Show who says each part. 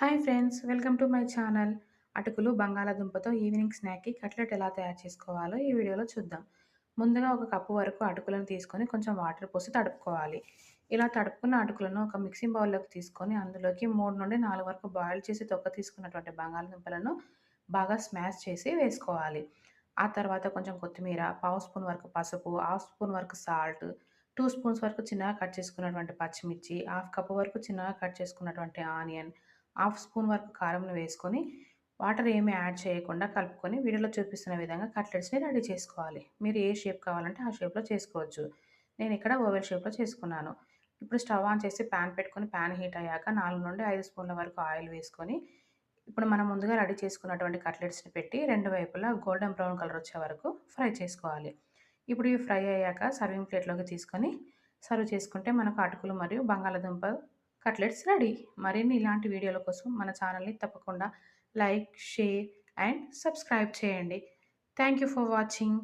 Speaker 1: Hi friends, welcome to my channel. అటుకులు, బంగాళాదుంపతో evening స్నాక్‌కి cutlet ఎలా తయారు చేసుకోవాలో ఈ వీడియోలో చూద్దాం. ముందుగా ఒక కప్పు వరకు అటుకులను తీసుకొని కొంచెం వాటర్ పోసి తడుపుకోవాలి. ఇలా తడుపుకున్న అటుకులను ఒక మిక్సింగ్ బౌల్‌లోకి తీసుకొని అందులోకి 3-4 వరకు బాయిల్ చేసి తొక్క తీసుకున్నటువంటి బంగాళాదుంపలను బాగా స్మాష్ చేసి వేసుకోవాలి. ఆ తర్వాత కొంచెం కొత్తిమీర, పావు స్పూన్ వరకు పసుపు, హాఫ్ స్పూన్ వరకు సాల్ట్, 2 స్పూన్స్ వరకు చిన్నగా కట్ చేసుకున్నటువంటి పచ్చిమిర్చి, హాఫ్ కప్ వరకు చిన్నగా కట్ చేసుకున్నటువంటి ఆనియన్, హాఫ్ స్పూన్ వరకు కారంను వేసుకొని, వాటర్ ఏమి యాడ్ చేయకుండా కలుపుకొని వీడియోలో చూపిస్తున్న విధంగా కట్లెట్స్‌ని రెడీ చేసుకోవాలి. మీరు ఏ షేప్ కావాలంటే ఆ షేప్‌లో చేసుకోవచ్చు. నేనిక్కడ ఓవెల్ షేప్‌లో చేసుకున్నాను. ఇప్పుడు స్టవ్ ఆన్ చేసి పాన్ పెట్టుకొని పాన్ హీట్ అయ్యాక 4-5 స్పూన్ల వరకు ఆయిల్ వేసుకొని, ఇప్పుడు మనం ముందుగా రెడీ చేసుకున్నటువంటి కట్లెట్స్‌ని పెట్టి రెండు వైపులా గోల్డెన్ బ్రౌన్ కలర్ వచ్చే వరకు ఫ్రై చేసుకోవాలి. ఇప్పుడు ఇవి ఫ్రై అయ్యాక సర్వింగ్ ప్లేట్‌లోకి తీసుకొని సర్వ్ చేసుకుంటే మనకు అటుకులు మరియు బంగాళాదుంప కట్లెట్స్ రెడీ. మరిన్ని ఇలాంటి వీడియోల కోసం మన ఛానల్‌ని తప్పకుండా లైక్, షేర్ అండ్ సబ్స్క్రైబ్ చేయండి. Thank you for watching.